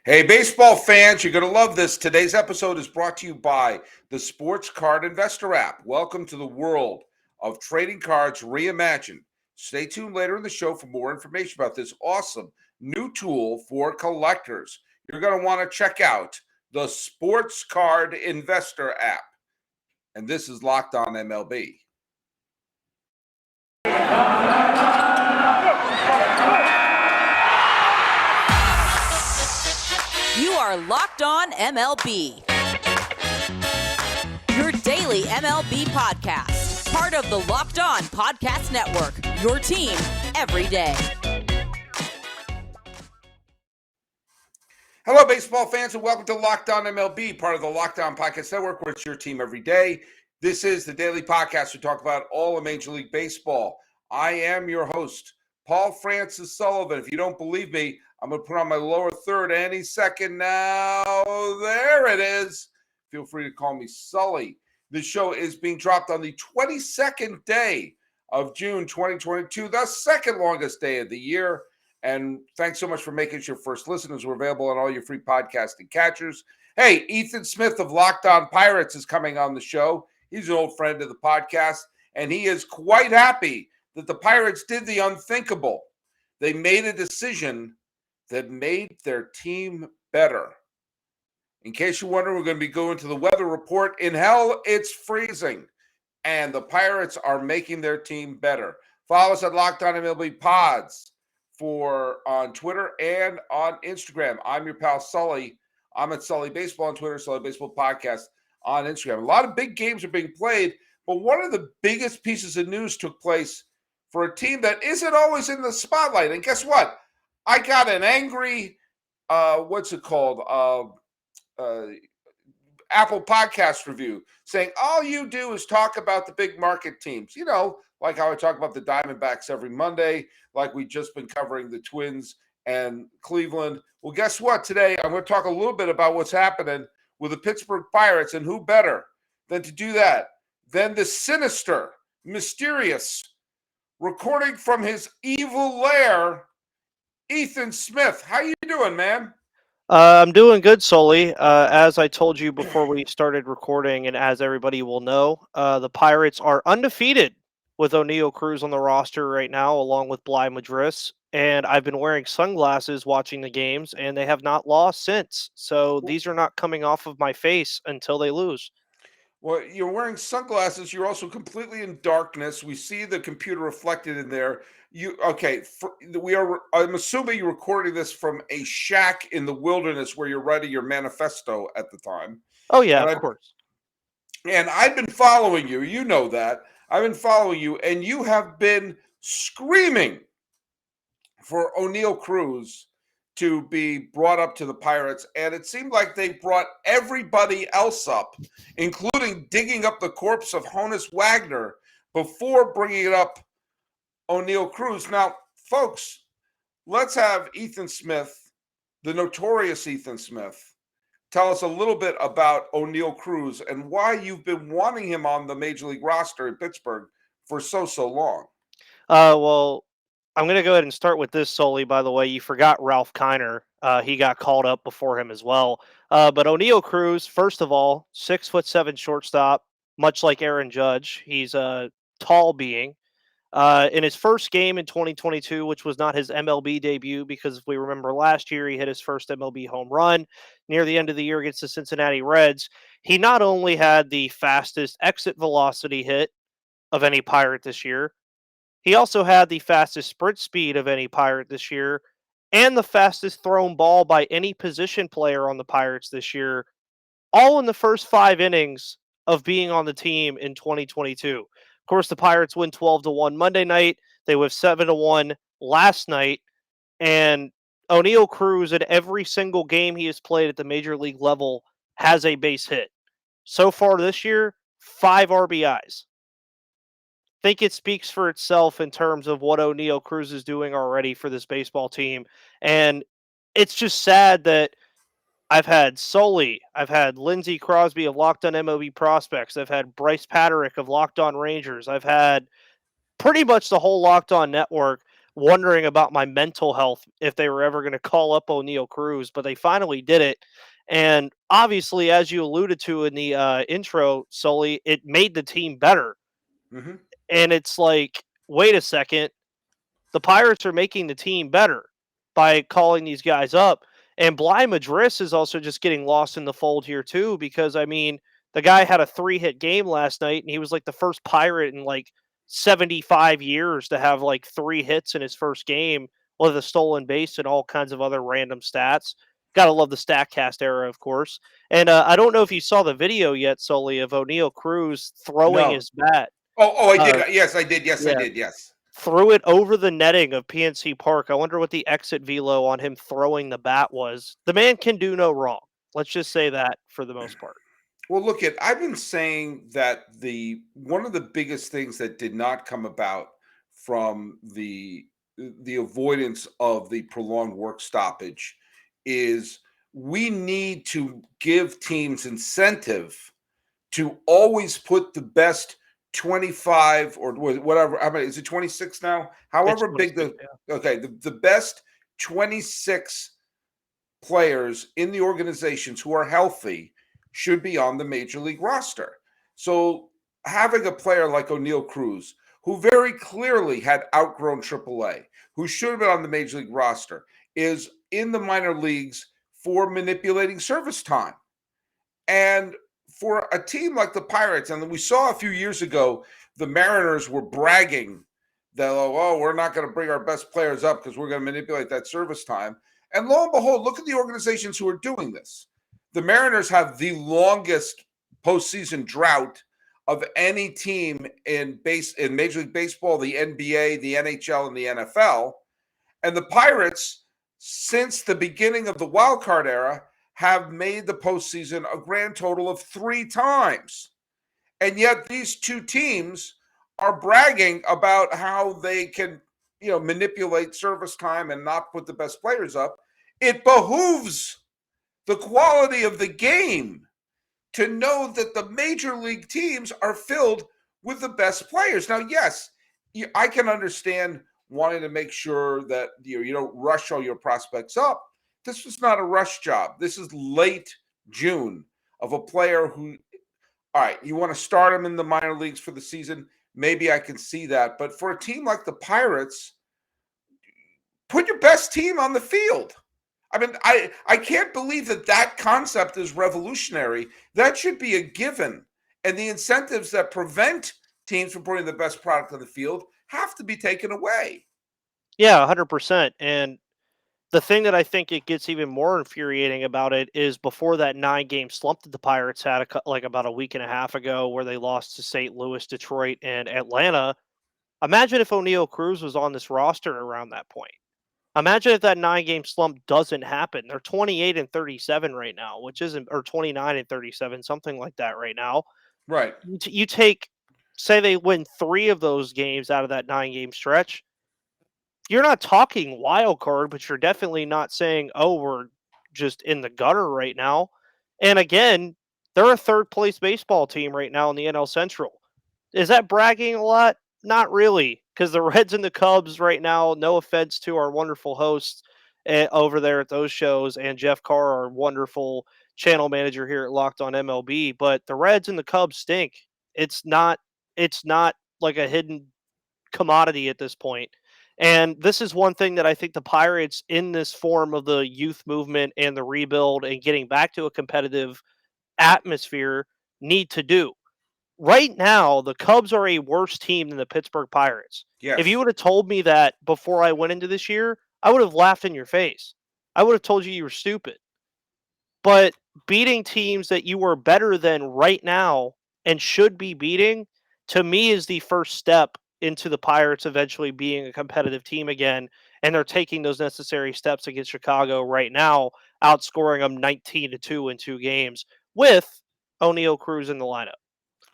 Hey, baseball fans, you're going to love this. Today's episode is brought to you by the Sports Card Investor app. Welcome to the world of trading cards reimagined. Stay tuned later in the show for more information about this awesome new tool for collectors. You're going to want to check out the Sports Card Investor app. And this is Locked On MLB. You are Locked On MLB. Your daily MLB podcast. Part of the Locked On Podcast Network. Your team every day. Hello, baseball fans, and welcome to Locked On MLB, part of the Locked On Podcast Network, where it's your team every day. This is the daily podcast we talk about all of Major League Baseball. I am your host, Paul Francis Sullivan. If you don't believe me, I'm going to put on my lower third any second now. There it is. Feel free to call me Sully. This show is being dropped on the 22nd day of June 2022, the second longest day of the year. And thanks so much for making us your first listeners. We're available on all your free podcasting catchers. Hey, Ethan Smith of Locked On Pirates is coming on the show. He's an old friend of the podcast, and he is quite happy that the Pirates did the unthinkable. They made a decision that made their team better. In case you're wondering, we're going to be going to the weather report. In hell, it's freezing, and the Pirates are making their team better. Follow us at Locked On MLB Pods on Twitter and on Instagram. I'm your pal Sully. I'm at Sully Baseball on Twitter, Sully Baseball Podcast on Instagram. A lot of big games are being played, but one of the biggest pieces of news took place for a team that isn't always in the spotlight. And guess what? I got an angry, Apple Podcast review saying all you do is talk about the big market teams. You know, like how I talk about the Diamondbacks every Monday, like we've just been covering the Twins and Cleveland. Well, guess what? Today, I'm going to talk a little bit about what's happening with the Pittsburgh Pirates, and who better than to do that than the sinister, mysterious, recording from his evil lair, Ethan Smith. How you doing, man? I'm doing good, Sully. As I told you before we started recording, and as everybody will know, the Pirates are undefeated with Oneil Cruz on the roster right now, along with Bligh Madris. And I've been wearing sunglasses watching the games, and they have not lost since. So these are not coming off of my face until they lose. Well, you're wearing sunglasses. You're also completely in darkness. We see the computer reflected in there. I'm assuming you're recording this from a shack in the wilderness where you're writing your manifesto at the time. Oh, yeah, of course. And I've been following you. You know that. I've been following you, and you have been screaming for Oneil Cruz to be brought up to the Pirates, and it seemed like they brought everybody else up, including digging up the corpse of Honus Wagner before bringing it up Oneil Cruz. Now, folks, let's have Ethan Smith, the notorious Ethan Smith, tell us a little bit about Oneil Cruz and why you've been wanting him on the Major League roster in Pittsburgh for so long. Well, I'm going to go ahead and start with this, Sully. By the way, you forgot Ralph Kiner. He got called up before him as well. But Oneil Cruz, first of all, 6'7" shortstop, much like Aaron Judge. He's a tall being. In his first game in 2022, which was not his MLB debut, because if we remember last year, he hit his first MLB home run near the end of the year against the Cincinnati Reds. He not only had the fastest exit velocity hit of any Pirate this year, he also had the fastest sprint speed of any Pirate this year, and the fastest thrown ball by any position player on the Pirates this year, all in the first 5 innings of being on the team in 2022. Of course, the Pirates win 12-1 Monday night. They win 7-1 last night. And Oneil Cruz, in every single game he has played at the major league level, has a base hit. So far this year, 5 RBIs. I think it speaks for itself in terms of what Oneil Cruz is doing already for this baseball team. And it's just sad that I've had Sully, I've had Lindsey Crosby of Locked On MLB Prospects, I've had Bryce Patrick of Locked On Rangers, I've had pretty much the whole Locked On network wondering about my mental health if they were ever going to call up Oneil Cruz, but they finally did it. And obviously, as you alluded to in the intro, Sully, it made the team better. Mm-hmm. And it's like, wait a second, the Pirates are making the team better by calling these guys up. And Bligh Madris is also just getting lost in the fold here too, because I mean, the guy had a 3-hit game last night, and he was like the first Pirate in like 75 years to have like 3 hits in his first game with a stolen base and all kinds of other random stats. Gotta love the StatCast era, of course. And I don't know if you saw the video yet, Sully, of Oneil Cruz throwing No. his bat. Oh, I did. Yes, I did. Yes, I yeah. did. Yes. Threw it over the netting of PNC Park. I wonder what the exit velo on him throwing the bat was. The man can do no wrong. Let's just say that for the most part. Well, look at I've been saying that one of the biggest things that did not come about from the avoidance of the prolonged work stoppage is we need to give teams incentive to always put the best 25 or whatever. I mean, is it 26 now? However big the best 26 players in the organizations who are healthy should be on the major league roster. So having a player like Oneil Cruz, who very clearly had outgrown AAA, who should have been on the major league roster, is in the minor leagues for manipulating service time. And for a team like the Pirates, and we saw a few years ago, the Mariners were bragging that, oh, we're not going to bring our best players up because we're going to manipulate that service time. And lo and behold, look at the organizations who are doing this. The Mariners have the longest postseason drought of any team in Major League Baseball, the NBA, the NHL, and the NFL. And the Pirates, since the beginning of the wild card era, have made the postseason a grand total of 3 times. And yet these two teams are bragging about how they can, manipulate service time and not put the best players up. It behooves the quality of the game to know that the major league teams are filled with the best players. Now, yes, I can understand wanting to make sure that you don't rush all your prospects up. This was not a rush job. This is late June of a player who, all right, you want to start him in the minor leagues for the season. Maybe I can see that. But for a team like the Pirates, put your best team on the field. I mean, I can't believe that concept is revolutionary. That should be a given. And the incentives that prevent teams from putting the best product on the field have to be taken away. Yeah, 100%. And the thing that I think it gets even more infuriating about it is before that 9-game slump that the Pirates had about a week and a half ago where they lost to St. Louis, Detroit, and Atlanta. Imagine if Oneil Cruz was on this roster around that point. Imagine if that 9-game slump doesn't happen. They're 28-37 right now, which isn't, or 29-37, something like that right now. Right. You take, say they win 3 of those games out of that 9-game stretch. You're not talking wild card, but you're definitely not saying, oh, we're just in the gutter right now. And again, they're a 3rd-place baseball team right now in the NL Central. Is that bragging a lot? Not really, because the Reds and the Cubs right now, no offense to our wonderful hosts over there at those shows, and Jeff Carr, our wonderful channel manager here at Locked On MLB, but the Reds and the Cubs stink. It's not like a hidden commodity at this point. And this is one thing that I think the Pirates, in this form of the youth movement and the rebuild and getting back to a competitive atmosphere, need to do. Right now, the Cubs are a worse team than the Pittsburgh Pirates. Yes. If you would have told me that before I went into this year, I would have laughed in your face. I would have told you were stupid. But beating teams that you are better than right now and should be beating, to me, is the first step into the Pirates eventually being a competitive team again. And they're taking those necessary steps against Chicago right now, outscoring them 19-2 in 2 games with Oneil Cruz in the lineup.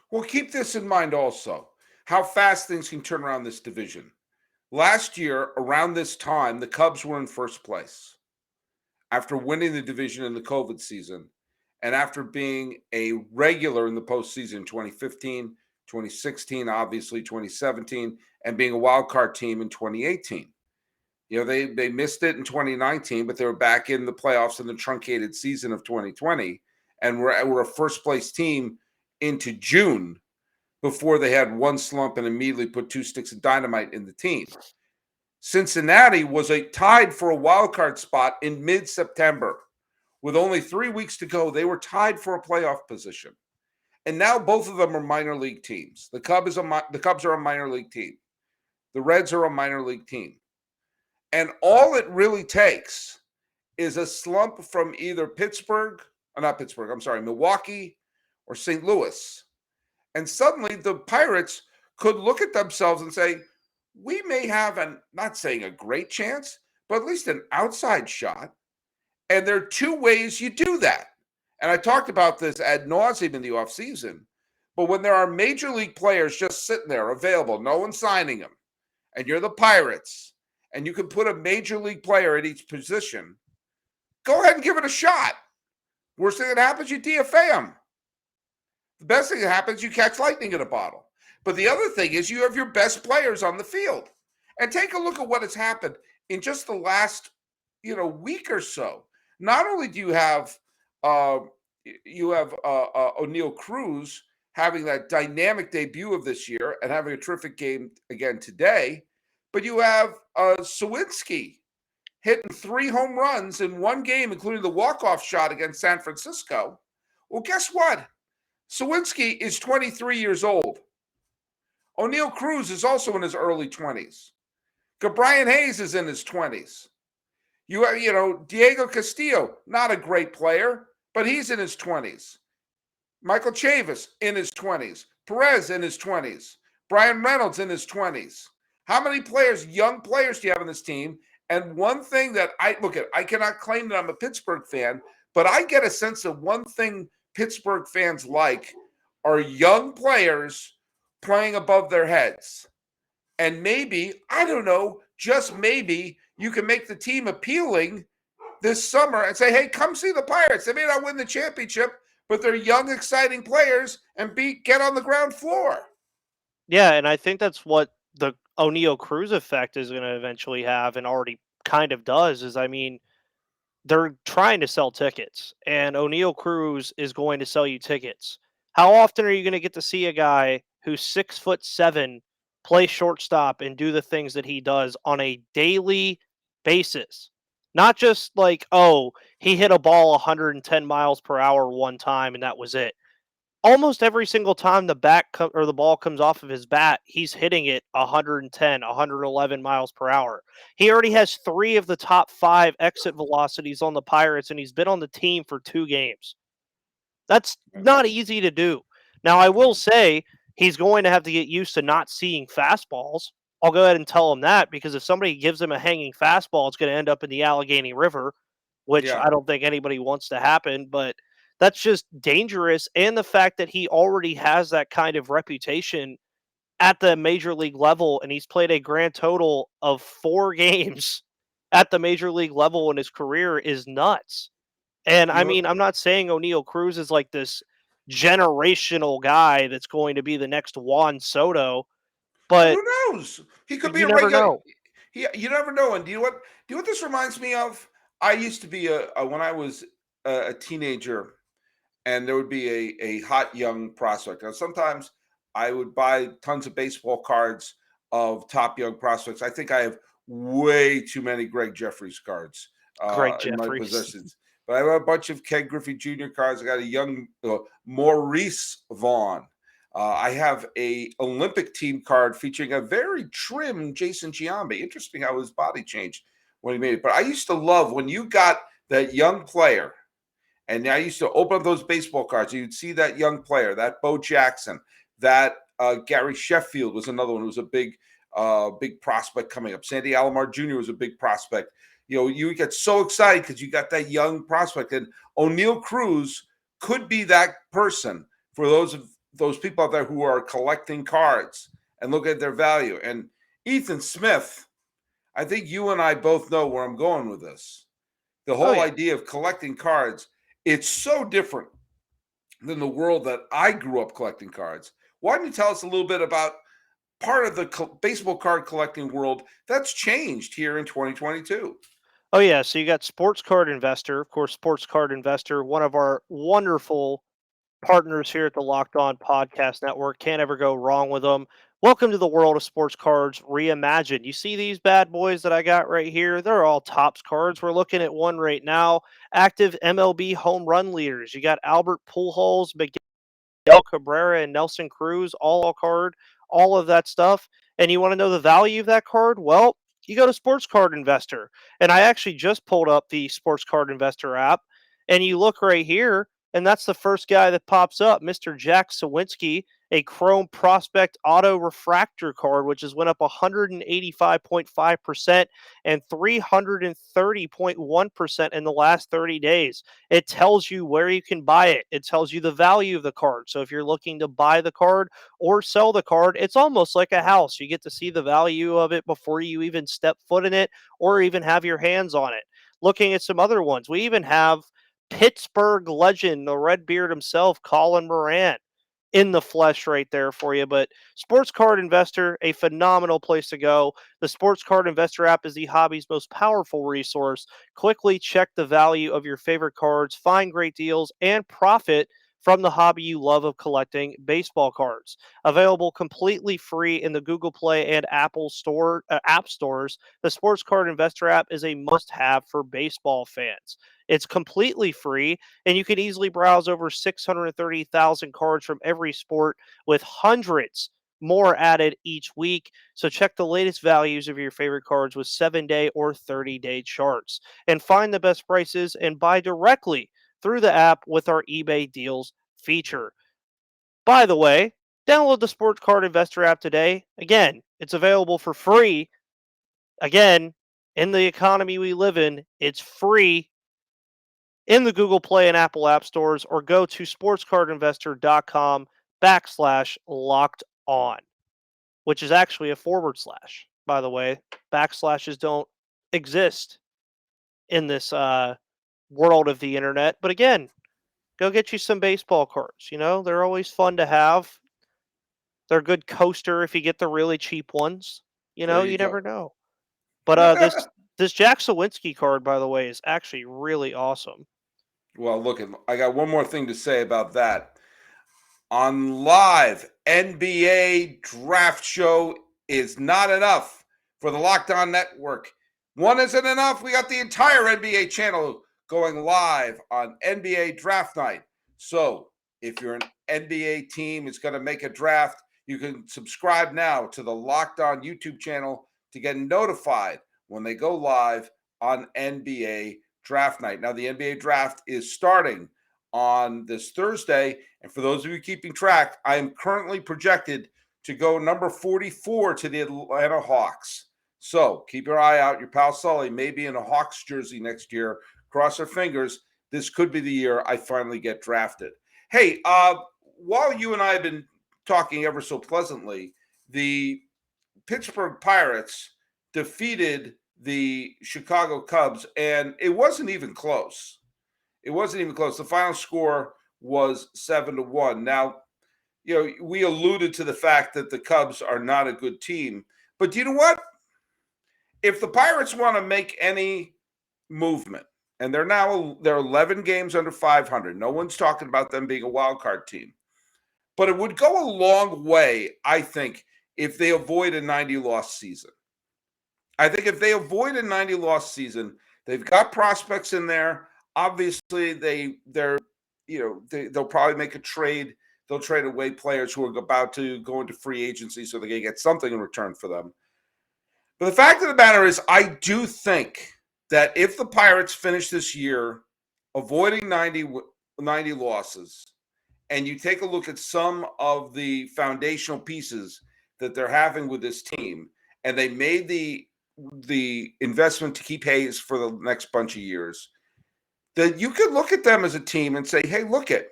Well, keep this in mind also, how fast things can turn around this division. Last year, around this time, the Cubs were in first place after winning the division in the COVID season and after being a regular in the postseason 2015, 2016, obviously 2017, and being a wild card team in 2018. They missed it in 2019, but they were back in the playoffs in the truncated season of 2020, and we're a first-place team into June before they had one slump and immediately put 2 sticks of dynamite in the team. Cincinnati was tied for a wild card spot in mid-September. With only 3 weeks to go, they were tied for a playoff position. And now both of them are minor league teams. The Cubs are a minor league team. The Reds are a minor league team. And all it really takes is a slump from either Milwaukee or St. Louis. And suddenly the Pirates could look at themselves and say, we may have not saying a great chance, but at least an outside shot. And there are 2 ways you do that. And I talked about this ad nauseum in the offseason. But when there are major league players just sitting there available, no one's signing them, and you're the Pirates, and you can put a major league player at each position, go ahead and give it a shot. Worst thing that happens, you DFA them. The best thing that happens, you catch lightning in a bottle. But the other thing is you have your best players on the field. And take a look at what has happened in just the last, week or so. Not only do you have Oneil Cruz having that dynamic debut of this year and having a terrific game again today, but you have Sawinski hitting 3 home runs in one game, including the walk-off shot against San Francisco. Well, guess what? Sawinski is 23 years old. Oneil Cruz is also in his early 20s. Brian Hayes is in his 20s. You have, Diego Castillo, not a great player, but he's in his 20s. Michael Chavis in his 20s. Perez in his 20s. Brian Reynolds in his 20s. How many young players do you have on this team? And one thing that I cannot claim that I'm a Pittsburgh fan, but I get a sense of one thing Pittsburgh fans like are young players playing above their heads. And maybe, I don't know, just maybe you can make the team appealing this summer and say, hey, come see the Pirates. They may not win the championship, but they're young, exciting players and get on the ground floor. Yeah, and I think that's what the Oneil Cruz effect is going to eventually have and already kind of does is, they're trying to sell tickets, and Oneil Cruz is going to sell you tickets. How often are you going to get to see a guy who's 6'7" play shortstop and do the things that he does on a daily basis? Not just like, oh, he hit a ball 110 miles per hour one time and that was it. Almost every single time the ball comes off of his bat, he's hitting it 110, 111 miles per hour. He already has 3 of the top 5 exit velocities on the Pirates, and he's been on the team for 2 games. That's not easy to do. Now, I will say he's going to have to get used to not seeing fastballs. I'll go ahead and tell him that, because if somebody gives him a hanging fastball, it's going to end up in the Allegheny River, which I don't think anybody wants to happen, but that's just dangerous. And the fact that he already has that kind of reputation at the major league level, and he's played a grand total of 4 games at the major league level in his career is nuts. And I'm not saying Oneil Cruz is like this generational guy that's going to be the next Juan Soto, but who knows? He could be you a never regular. know. You never know. And do you know what this reminds me of? I used to be when I was a teenager, and there would be a hot young prospect. Now, sometimes I would buy tons of baseball cards of top young prospects. I think I have way too many Greg Jeffries cards in my possessions. But I have a bunch of Ken Griffey Jr. cards. I got a young Maurice Vaughn. I have a Olympic team card featuring a very trim Jason Giambi. Interesting how his body changed when he made it. But I used to love when you got that young player, and I used to open up those baseball cards. You'd see that young player, that Bo Jackson, that Gary Sheffield was another one who was a big prospect coming up. Sandy Alomar Jr. was a big prospect. You get so excited because you got that young prospect. And Oneil Cruz could be that person for those people out there who are collecting cards and look at their value. And Ethan Smith, I think you and I both know where I'm going with this. The whole idea of collecting cards, it's so different than the world that I grew up collecting cards. Why don't you tell us a little bit about part of the baseball card collecting world that's changed here in 2022. Oh, yeah. So you got Sports Card Investor. Of course, Sports Card Investor, one of our wonderful partners here at the Locked On Podcast Network. Can't ever go wrong with them. Welcome to the world of sports cards reimagined. You see these bad boys that I got right here? They're all Topps cards. We're looking at one right now. Active MLB home run leaders. You got Albert Pujols, Miguel Cabrera, and Nelson Cruz, all card, all of that stuff. And you want to know the value of that card? Well, you go to Sports Card Investor. And I actually just pulled up the Sports Card Investor app, and you look right here, and that's the first guy that pops up, Mr. Jack Sawinski, a Chrome Prospect Auto Refractor card, which has went up 185.5% and 330.1% in the last 30 days. It tells you where you can buy it. It tells you the value of the card. So if you're looking to buy the card or sell the card, it's almost like a house. You get to see the value of it before you even step foot in it or even have your hands on it. Looking at some other ones, we even have Pittsburgh legend, the Redbeard himself, Colin Moran, in the flesh right there for you. But Sports Card Investor, a phenomenal place to go. The Sports Card Investor app is the hobby's most powerful resource. Quickly check the value of your favorite cards, find great deals, and profit from the hobby you love of collecting baseball cards. Available completely free in the Google Play and Apple Store app stores, the Sports Card Investor app is a must-have for baseball fans. It's completely free, and you can easily browse over 630,000 cards from every sport with hundreds more added each week. So check the latest values of your favorite cards with 7-day or 30-day charts and find the best prices and buy directly through the app with our eBay deals feature. By the way, download the Sports Card Investor app today. Again, it's available for free. Again, in the economy we live in, it's free in the Google Play and Apple app stores, or go to sportscardinvestor.com/locked on, which is actually a /, by the way. Backslashes don't exist in this world of the internet. But again, go get you some baseball cards. You know, they're always fun to have. They're a good coaster if you get the really cheap ones. You know, you never know. But this Jack Sawinski card, by the way, is actually really awesome. Well, look, I got one more thing to say about that. On live NBA draft show is not enough for the Locked On Network. One isn't enough. We got the entire NBA channel going live on NBA draft night. So if you're an NBA team is going to make a draft, you can subscribe now to the Locked On YouTube channel to get notified when they go live on NBA draft night. Now, the NBA draft is starting on this Thursday. And for those of you keeping track, I am currently projected to go number 44 to the Atlanta Hawks. So keep your eye out. Your pal Sully may be in a Hawks jersey next year. Cross our fingers. This could be the year I finally get drafted. Hey, while you and I have been talking ever so pleasantly, the Pittsburgh Pirates defeated the Chicago Cubs, and it wasn't even close. It wasn't even close. The final score was 7-1. Now, you know, we alluded to the fact that the Cubs are not a good team, but you know what? If the Pirates want to make any movement, and they're 11 games under 500. No one's talking about them being a wild card team, but it would go a long way, I think, if they avoid a 90-loss season. I think if they avoid a 90-loss season, they've got prospects in there. Obviously, they'll probably make a trade. They'll trade away players who are about to go into free agency, so they're going to get something in return for them. But the fact of the matter is, I do think that if the Pirates finish this year avoiding 90 losses, and you take a look at some of the foundational pieces that they're having with this team, and they made the investment to keep Hayes for the next bunch of years, that you could look at them as a team and say, hey, look at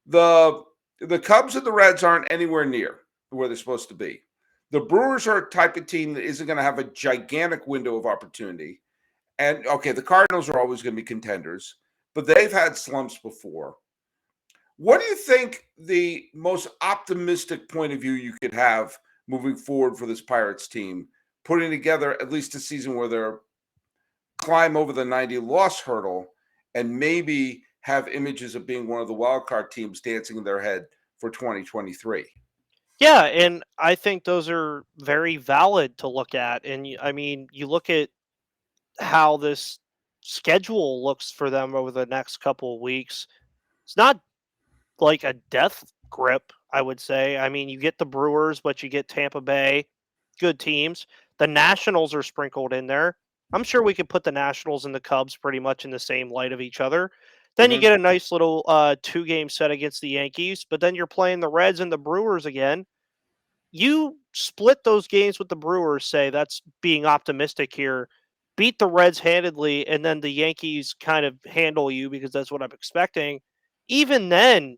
the Cubs and the Reds aren't anywhere near where they're supposed to be. The Brewers are a type of team that isn't going to have a gigantic window of opportunity. And, okay, the Cardinals are always going to be contenders, but they've had slumps before. What do you think the most optimistic point of view you could have moving forward for this Pirates team, putting together at least a season where they're climb over the 90 loss hurdle and maybe have images of being one of the wild card teams dancing in their head for 2023. Yeah, and I think those are very valid to look at. And I mean, you look at how this schedule looks for them over the next couple of weeks. It's not like a death grip, I would say. I mean, you get the Brewers, but you get Tampa Bay, good teams. The Nationals are sprinkled in there. I'm sure we could put the Nationals and the Cubs pretty much in the same light of each other. Then you get a nice little 2-game set against the Yankees, but then you're playing the Reds and the Brewers again. You split those games with the Brewers, say that's being optimistic here. Beat the Reds handedly, and then the Yankees kind of handle you because that's what I'm expecting. Even then,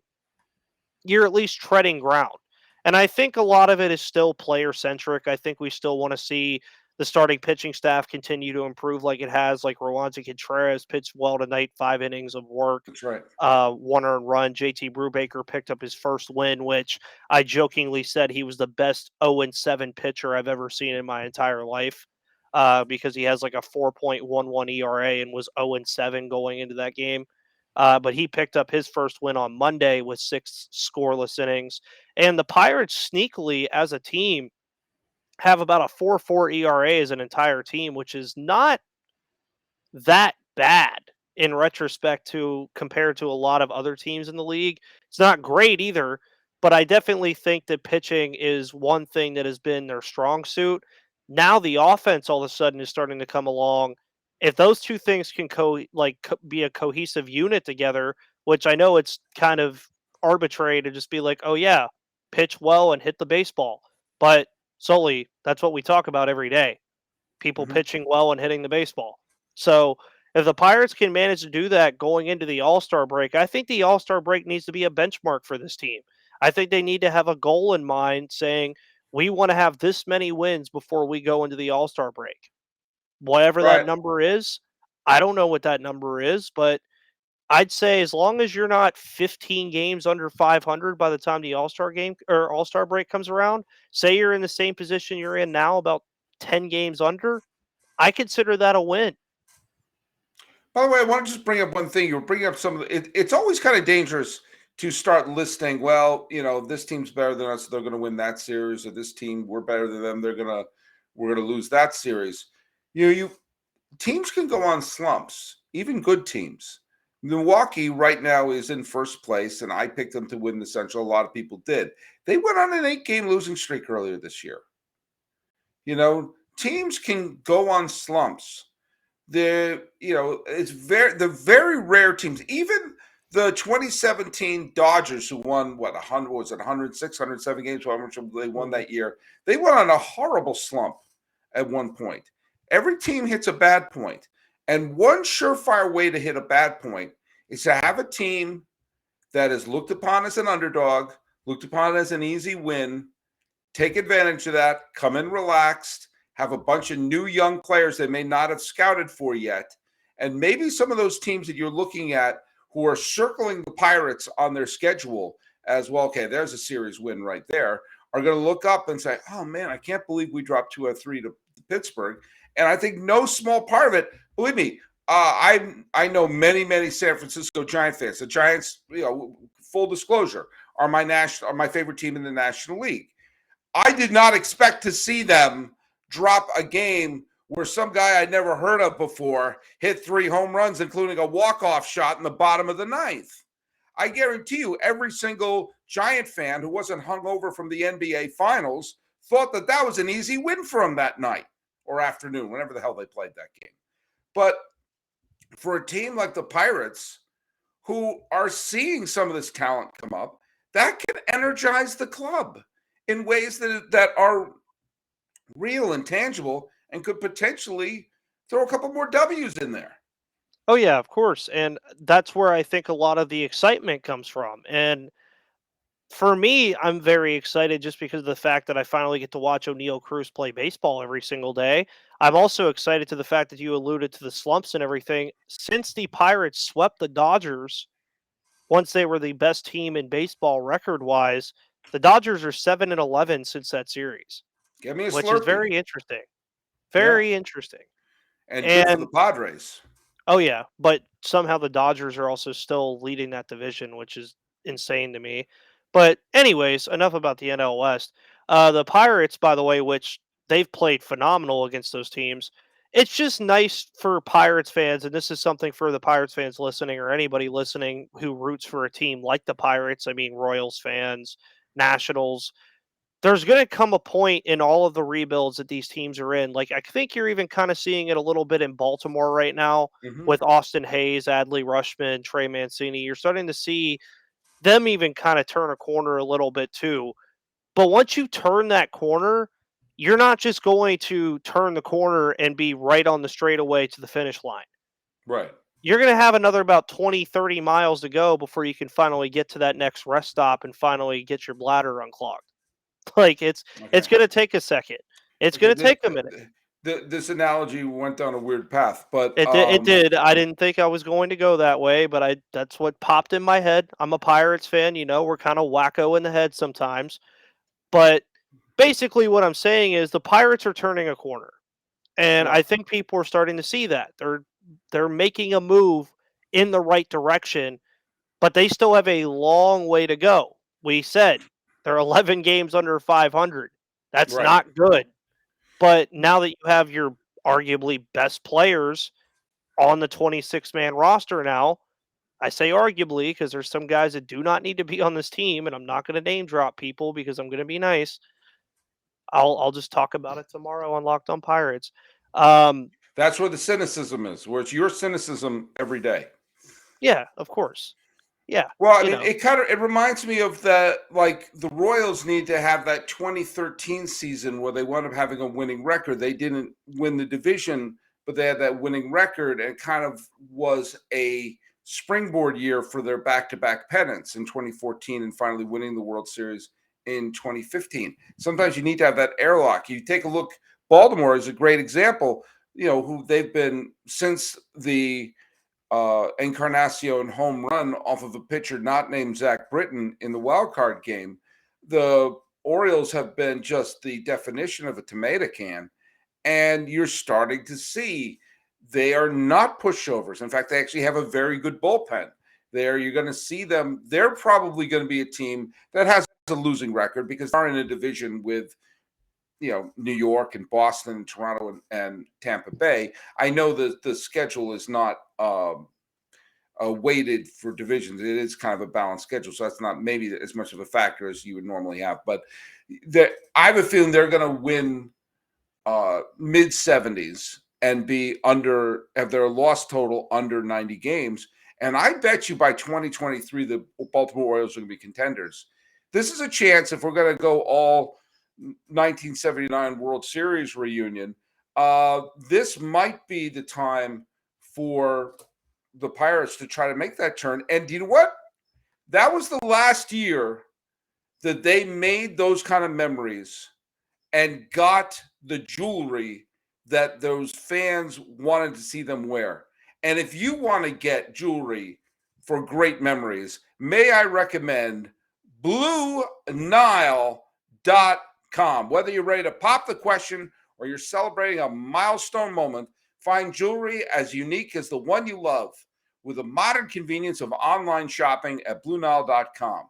you're at least treading ground. And I think a lot of it is still player centric. I think we still want to see the starting pitching staff continue to improve like it has, like Roansy Contreras pitched well tonight, 5 innings of work. That's right. 1 earned run. JT Brubaker picked up his first win, which I jokingly said he was the best 0-7 pitcher I've ever seen in my entire life, because he has like a 4.11 ERA and was 0-7 going into that game. But he picked up his first win on Monday with 6 scoreless innings. And the Pirates sneakily, as a team, have about a 4.4 ERA as an entire team, which is not that bad in retrospect to compared to a lot of other teams in the league. It's not great either, but I definitely think that pitching is one thing that has been their strong suit. Now the offense all of a sudden is starting to come along. If those two things can be a cohesive unit together, which I know it's kind of arbitrary to just be like, oh yeah, pitch well and hit the baseball. But Sully, that's what we talk about every day. People pitching well and hitting the baseball. So if the Pirates can manage to do that going into the All-Star break, I think the All-Star break needs to be a benchmark for this team. I think they need to have a goal in mind saying, we want to have this many wins before we go into the All-Star break. Whatever that number is, I don't know what that number is, but I'd say as long as you're not 15 games under 500 by the time the All-Star game or All-Star break comes around, say you're in the same position you're in now, about 10 games under, I consider that a win. By the way, I want to just bring up one thing. You were bringing up some of it's always kind of dangerous to start listing, well, this team's better than us, they're going to win that series, or this team, we're better than them, we're going to lose that series. Teams can go on slumps, even good teams. Milwaukee right now is in first place, and I picked them to win the Central. A lot of people did. They went on an 8-game losing streak earlier this year. Teams can go on slumps. The very rare teams, even the 2017 Dodgers, who won 106, 107 games, however much they won that year. They went on a horrible slump at one point. Every team hits a bad point. And one surefire way to hit a bad point is to have a team that is looked upon as an underdog, looked upon as an easy win, take advantage of that, come in relaxed, have a bunch of new young players they may not have scouted for yet. And maybe some of those teams that you're looking at who are circling the Pirates on their schedule as well, okay, there's a series win right there, are going to look up and say, oh man, I can't believe we dropped 2 out of 3 to Pittsburgh. And I think no small part of it, believe me, I know many San Francisco Giant fans. The Giants, full disclosure, are my favorite team in the National League. I did not expect to see them drop a game where some guy I'd never heard of before hit 3 home runs, including a walk-off shot in the bottom of the 9th. I guarantee you every single Giant fan who wasn't hungover from the NBA Finals thought that was an easy win for them that night or afternoon, whenever the hell they played that game. But for a team like the Pirates, who are seeing some of this talent come up, that can energize the club in ways that are real and tangible and could potentially throw a couple more W's in there. Oh, yeah, of course. And that's where I think a lot of the excitement comes from. And for me, I'm very excited just because of the fact that I finally get to watch Oneil Cruz play baseball every single day. I'm also excited to the fact that you alluded to the slumps and everything. Since the Pirates swept the Dodgers, once they were the best team in baseball record-wise, The Dodgers are 7-11 since that series, Give me a which Slurpee. is very interesting. Very interesting. And good for the Padres. Oh, yeah. But somehow the Dodgers are also still leading that division, which is insane to me. But anyways, enough about the NL West. The Pirates, by the way, which they've played phenomenal against those teams. It's just nice for Pirates fans, and this is something for the Pirates fans listening or anybody listening who roots for a team like the Pirates. I mean, Royals fans, Nationals. There's going to come a point in all of the rebuilds that these teams are in. Like, I think you're even kind of seeing it a little bit in Baltimore right now with Austin Hayes, Adley Rutschman, Trey Mancini. You're starting to see them even kind of turn a corner a little bit too. But once you turn that corner, you're not just going to turn the corner and be right on the straightaway to the finish line. Right. You're going to have another about 20, 30 miles to go before you can finally get to that next rest stop and finally get your bladder unclogged. Like, it's going to take a second. It's going to take a minute. This analogy went down a weird path, but It did. I didn't think I was going to go that way, but that's what popped in my head. I'm a Pirates fan. We're kind of wacko in the head sometimes. But basically what I'm saying is the Pirates are turning a corner. And I think people are starting to see that. They're making a move in the right direction, but they still have a long way to go. We said they're 11 games under 500. That's not good. But now that you have your arguably best players on the 26-man roster now, I say arguably because there's some guys that do not need to be on this team, and I'm not going to name drop people because I'm going to be nice. I'll just talk about it tomorrow on Locked On Pirates. That's where the cynicism is, where it's your cynicism every day. Yeah, of course. Yeah. Well, I mean, it reminds me of the Royals need to have that 2013 season where they wound up having a winning record. They didn't win the division, but they had that winning record, and it kind of was a springboard year for their back-to-back pennants in 2014 and finally winning the World Series in 2015. Sometimes you need to have that airlock. You take a look, Baltimore is a great example, who they've been since the Encarnacion home run off of a pitcher not named Zach Britton in the wild card game. The Orioles have been just the definition of a tomato can, and you're starting to see they are not pushovers. In fact, they actually have a very good bullpen. You're going to see them. They're probably going to be a team that has a losing record because they're in a division with New York and Boston and Toronto and Tampa Bay. I know that the schedule is not weighted for divisions. It is kind of a balanced schedule, so that's not maybe as much of a factor as you would normally have. But I have a feeling they're going to win mid-70s and have their loss total under 90 games. And I bet you by 2023, the Baltimore Orioles are going to be contenders. This is a chance, if we're going to go all 1979 World Series reunion, this might be the time for the Pirates to try to make that turn. And you know what? That was the last year that they made those kind of memories and got the jewelry that those fans wanted to see them wear. And if you want to get jewelry for great memories, may I recommend BlueNile.com. Whether you're ready to pop the question or you're celebrating a milestone moment, find jewelry as unique as the one you love with the modern convenience of online shopping at BlueNile.com.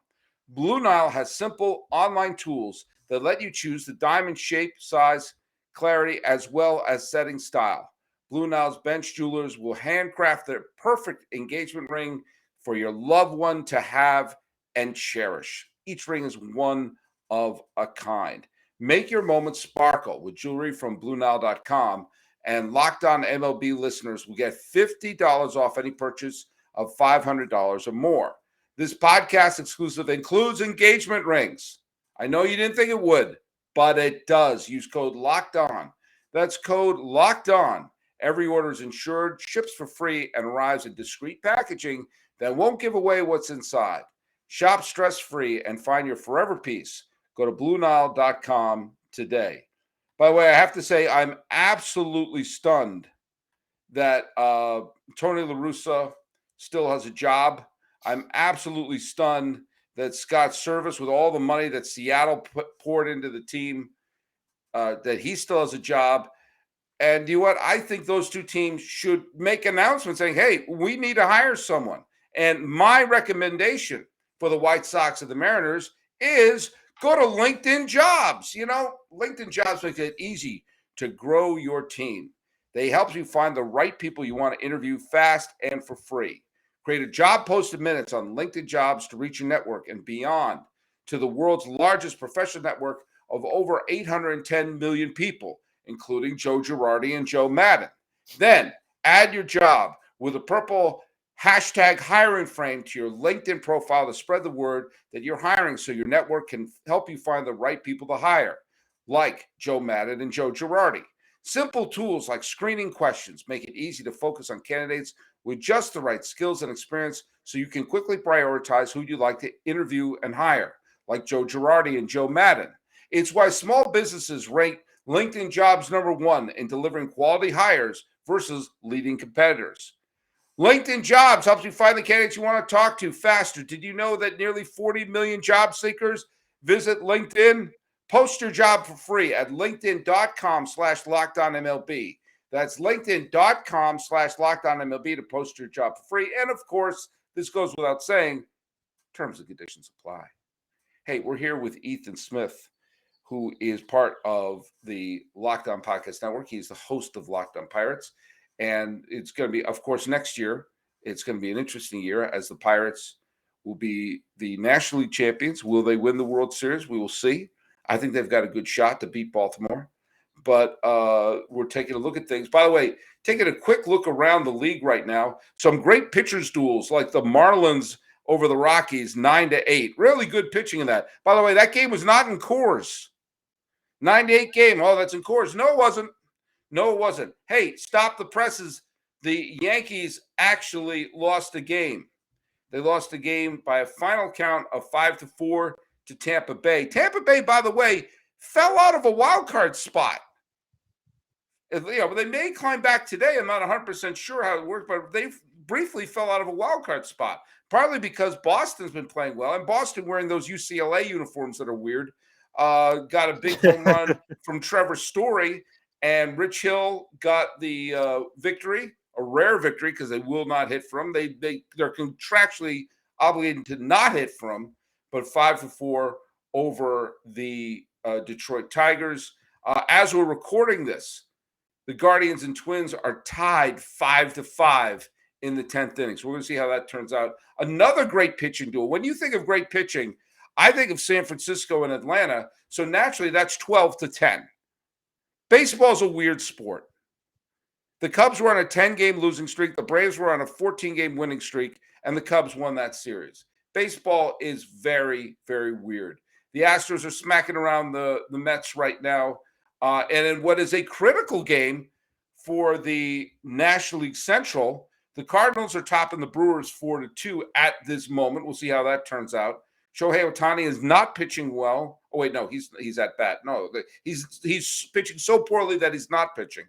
Blue Nile has simple online tools that let you choose the diamond shape, size, clarity, as well as setting style. Blue Nile's bench jewelers will handcraft their perfect engagement ring for your loved one to have and cherish. Each ring is one of a kind. Make your moment sparkle with jewelry from BlueNile.com, and Locked On MLB listeners will get $50 off any purchase of $500 or more. This podcast exclusive includes engagement rings. I know you didn't think it would, but it does. Use code Locked On. That's code Locked On. Every order is insured, ships for free, and arrives in discreet packaging that won't give away what's inside. Shop stress-free and find your forever piece. Go to BlueNile.com today. By the way, I have to say I'm absolutely stunned that Tony La Russa still has a job. I'm absolutely stunned that Scott Service, with all the money that Seattle poured into the team, that he still has a job. And you know what? I think those two teams should make announcements saying, hey, we need to hire someone. And my recommendation for the White Sox and the Mariners is go to LinkedIn Jobs. LinkedIn Jobs makes it easy to grow your team. They help you find the right people you want to interview fast and for free. Create a job post in minutes on LinkedIn Jobs to reach your network and beyond to the world's largest professional network of over 810 million people, including Joe Girardi and Joe Madden. Then add your job with a purple hashtag hiring frame to your LinkedIn profile to spread the word that you're hiring so your network can help you find the right people to hire, like Joe Madden and Joe Girardi. Simple tools like screening questions make it easy to focus on candidates with just the right skills and experience so you can quickly prioritize who you'd like to interview and hire, like Joe Girardi and Joe Madden. It's why small businesses rank LinkedIn Jobs #1 in delivering quality hires versus leading competitors. LinkedIn Jobs helps you find the candidates you want to talk to faster. Did you know that nearly 40 million job seekers visit LinkedIn? Post your job for free at linkedin.com/LockedOnMLB. That's linkedin.com/LockedOnMLB to post your job for free. And of course, this goes without saying, terms and conditions apply. Hey, we're here with Ethan Smith, who is part of the Locked On Podcast Network. He's the host of Locked On Pirates. And it's going to be, of course, next year, it's going to be an interesting year as the Pirates will be the National League champions. Will they win the World Series? We will see. I think they've got a good shot to beat Baltimore. But we're taking a look at things. By the way, taking a quick look around the league right now, some great pitchers duels like the Marlins over the Rockies, 9-8. Really good pitching in that. By the way, that game was not in Coors. 9-8 game. Oh, that's in Coors. No, it wasn't. No, it wasn't. Hey, stop the presses. The Yankees actually lost a game. They lost a game by a final count of 5-4 to Tampa Bay. Tampa Bay, by the way, fell out of a wild card spot. They may climb back today. I'm not 100% sure how it worked, but they briefly fell out of a wild card spot, partly because Boston's been playing well, and Boston wearing those UCLA uniforms that are weird. Got a big home run from Trevor Story, and Rich Hill got the victory, a rare victory because they will not hit from him. They're contractually obligated to not hit from him, but 5-4 over the Detroit Tigers. As we're recording this, the Guardians and Twins are tied 5-5 in the 10th inning. So we're going to see how that turns out. Another great pitching duel. When you think of great pitching, I think of San Francisco and Atlanta. So naturally, that's 12-10. Baseball is a weird sport. The Cubs were on a 10-game losing streak. The Braves were on a 14-game winning streak, and the Cubs won that series. Baseball is very, very weird. The Astros are smacking around the Mets right now. And in what is a critical game for the National League Central, the Cardinals are topping the Brewers 4-2 at this moment. We'll see how that turns out. Shohei Ohtani is not pitching well. Oh, wait, no, he's at bat. No, he's pitching so poorly that he's not pitching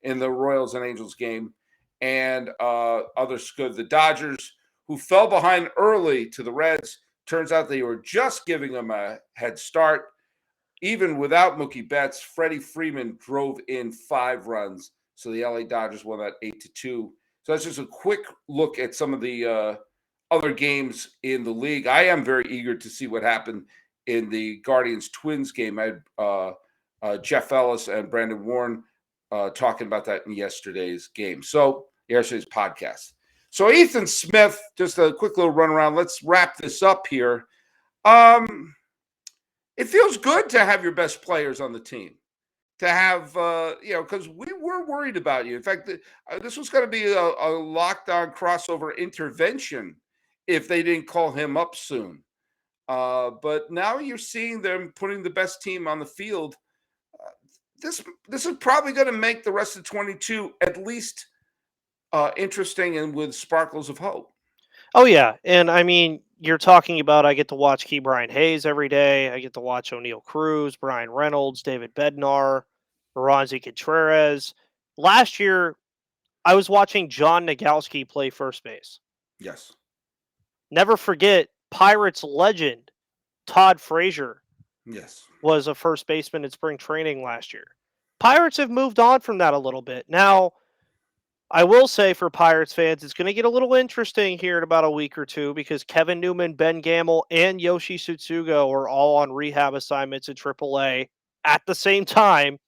in the Royals and Angels game. And others good. The Dodgers, who fell behind early to the Reds, turns out they were just giving them a head start. Even without Mookie Betts, Freddie Freeman drove in 5 runs. So the LA Dodgers won that 8-2. So that's just a quick look at some of the other games in the league. I am very eager to see what happened in the Guardians-Twins game. I had Jeff Ellis and Brandon Warren talking about that in yesterday's game. So yesterday's podcast. So Ethan Smith, just a quick little run around. Let's wrap this up here. It feels good to have your best players on the team. To have, because we were worried about you. In fact, this was going to be a lockdown crossover intervention if they didn't call him up soon. But now you're seeing them putting the best team on the field. This is probably going to make the rest of 22 at least interesting and with sparkles of hope. Oh, yeah. And I mean, you're talking about I get to watch Key Brian Hayes every day. I get to watch Oneil Cruz, Brian Reynolds, David Bednar, Ronzi Contreras. Last year, I was watching John Nagowski play first base. Yes. Never forget Pirates legend Todd Frazier Yes. was a first baseman in spring training last year. Pirates have moved on from that a little bit. Now, I will say for Pirates fans, it's going to get a little interesting here in about a week or two because Kevin Newman, Ben Gamel, and Yoshi Tsutsugo are all on rehab assignments at AAA at the same time,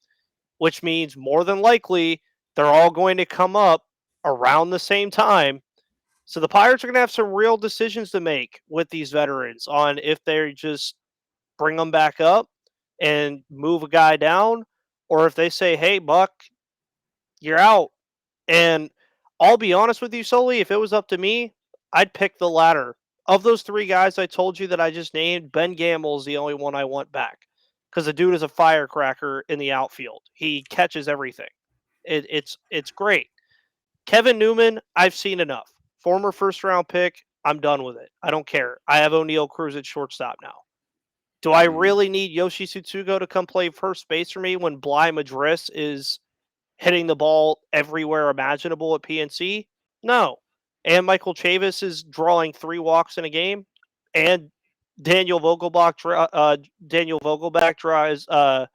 which means more than likely they're all going to come up around the same time. So the Pirates are going to have some real decisions to make with these veterans on if they just bring them back up and move a guy down, or if they say, hey, Buck, you're out. And I'll be honest with you, Sully, if it was up to me, I'd pick the latter. Of those three guys I told you that I just named, Ben Gamel is the only one I want back because the dude is a firecracker in the outfield. He catches everything. It's great. Kevin Newman, I've seen enough. Former first-round pick, I'm done with it. I don't care. I have Oneil Cruz at shortstop now. Do I really need Yoshi Tsutsugo to come play first base for me when Bligh Madris is hitting the ball everywhere imaginable at PNC? No. And Michael Chavis is drawing 3 walks in a game, and Daniel Vogelbach draws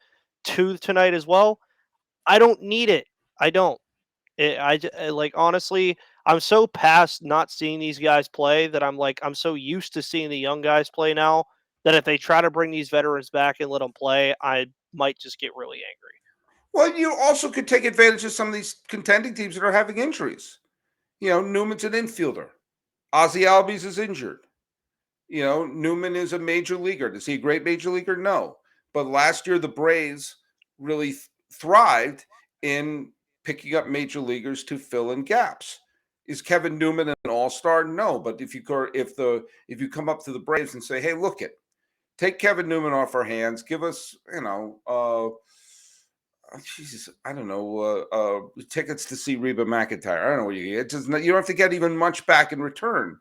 2 tonight as well. I don't need it. I don't. Honestly, I'm so past not seeing these guys play that I'm so used to seeing the young guys play now that if they try to bring these veterans back and let them play, I might just get really angry. Well, you also could take advantage of some of these contending teams that are having injuries. Newman's an infielder. Ozzie Albies is injured. Newman is a major leaguer. Is he a great major leaguer? No. But last year, the Braves really thrived in picking up major leaguers to fill in gaps. Is Kevin Newman an all-star? No. But if you come up to the Braves and say, hey, look it, take Kevin Newman off our hands, give us, Jesus, I don't know, tickets to see Reba McEntire. I don't know what you get. You don't have to get even much back in return.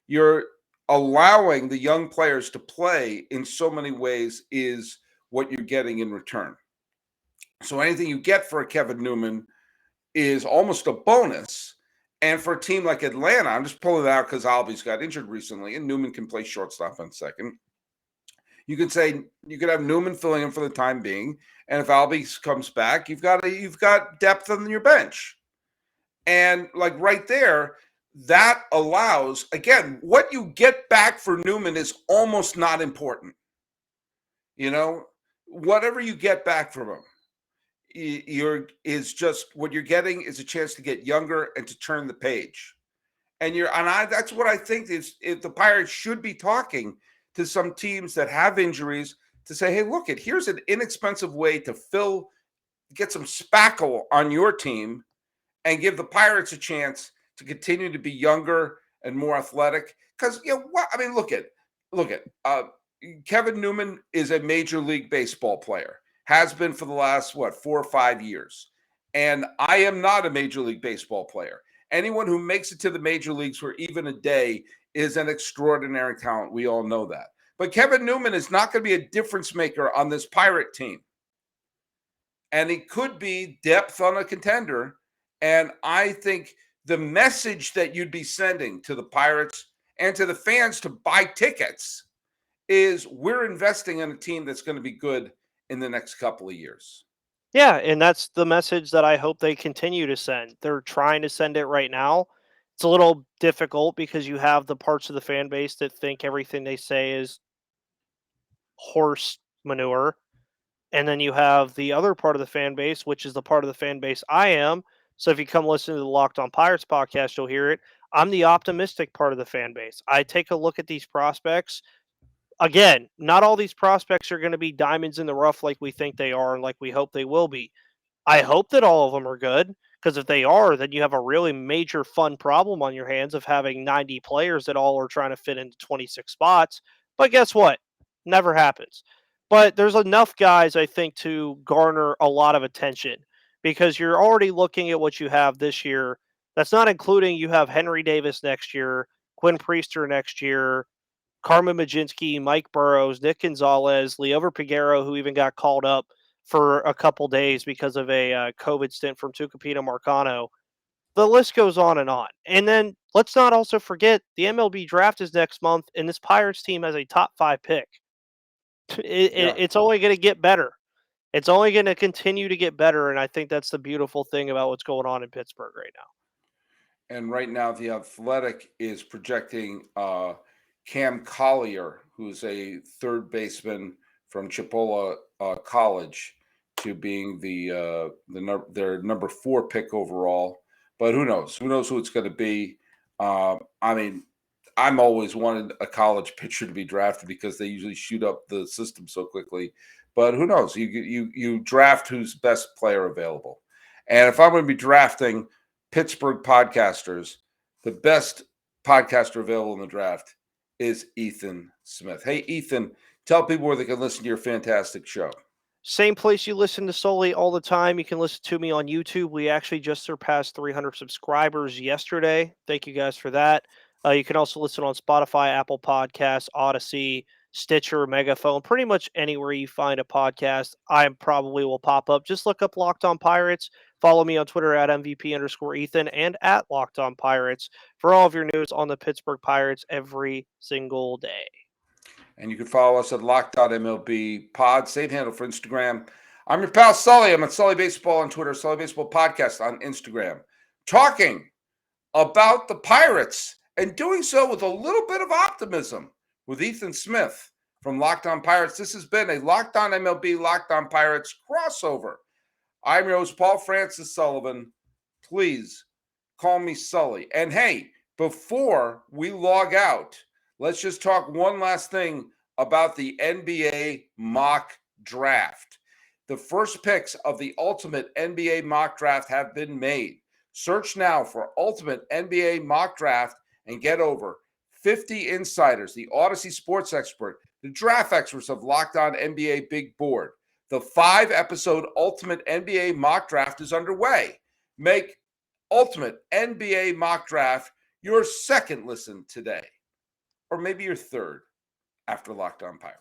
You're allowing the young players to play in so many ways is what you're getting in return. So anything you get for a Kevin Newman is almost a bonus. And for a team like Atlanta, I'm just pulling it out because Albies got injured recently, and Newman can play shortstop on second. You could have Newman filling in for the time being, and if Albies comes back, you've got depth on your bench, and right there, that allows, again, what you get back for Newman is almost not important. Whatever you get back from him, is just what you're getting is a chance to get younger and to turn the page, that's what I think is if the Pirates should be talking to some teams that have injuries to say, hey, look, here's an inexpensive way to get some spackle on your team and give the Pirates a chance to continue to be younger and more athletic. Because, look at Kevin Newman is a Major League Baseball player, has been for the last, 4 or 5 years. And I am not a Major League Baseball player. Anyone who makes it to the major leagues for even a day is an extraordinary talent. We all know that. But Kevin Newman is not going to be a difference maker on this Pirate team. And he could be depth on a contender. And I think the message that you'd be sending to the Pirates and to the fans to buy tickets is we're investing in a team that's going to be good in the next couple of years. Yeah, and that's the message that I hope they continue to send. They're trying to send it right now. It's a little difficult because you have the parts of the fan base that think everything they say is horse manure. And then you have the other part of the fan base, which is the part of the fan base I am. So if you come listen to the Locked On Pirates podcast, you'll hear it. I'm the optimistic part of the fan base. I take a look at these prospects. Again, not all these prospects are going to be diamonds in the rough like we think they are and like we hope they will be. I hope that all of them are good, because if they are, then you have a really major fun problem on your hands of having 90 players that all are trying to fit into 26 spots. But guess what? Never happens. But there's enough guys, I think, to garner a lot of attention because you're already looking at what you have this year. That's not including you have Henry Davis next year, Quinn Priester next year, Carmen Majinski, Mike Burrows, Nick Gonzalez, Leover Piguero, who even got called up for a couple days because of a COVID stint from Tucupita Marcano. The list goes on and on. And then let's not also forget the MLB draft is next month, and this Pirates team has a top 5 pick. Yeah. It's only going to get better. It's only going to continue to get better, and I think that's the beautiful thing about what's going on in Pittsburgh right now. And right now, the Athletic is projecting Cam Collier, who's a third baseman from Chipola College, to being their number 4 pick overall. But who knows? Who knows who it's going to be? I mean, I'm always wanted a college pitcher to be drafted because they usually shoot up the system so quickly. But who knows? You draft who's best player available. And if I'm going to be drafting Pittsburgh podcasters, the best podcaster available in the draft is Ethan Smith. Hey, Ethan, tell people where they can listen to your fantastic show. Same place you listen to Sully all the time. You can listen to me on YouTube. We actually just surpassed 300 subscribers yesterday. Thank you guys for that. You can also listen on Spotify, Apple Podcasts, Odyssey, Stitcher, Megaphone, pretty much anywhere you find a podcast. I probably will pop up. Just look up Locked On Pirates. Follow me on Twitter at MVP_Ethan and at Locked On Pirates for all of your news on the Pittsburgh Pirates every single day. And you can follow us at Locked.MLB Pod, same handle for Instagram. I'm your pal Sully. I'm at Sully Baseball on Twitter, Sully Baseball Podcast on Instagram. Talking about the Pirates and doing so with a little bit of optimism with Ethan Smith from Locked On Pirates. This has been a Locked On MLB, Locked On Pirates crossover. I'm your host, Paul Francis Sullivan. Please call me Sully. And hey, before we log out, let's just talk one last thing about the NBA mock draft. The first picks of the Ultimate NBA mock draft have been made. Search now for Ultimate NBA mock draft and get over 50 insiders, the Odyssey sports expert, the draft experts of Locked On NBA Big Board. The 5-episode Ultimate NBA mock draft is underway. Make Ultimate NBA mock draft your second listen today, or maybe your third after Locked On Pirates.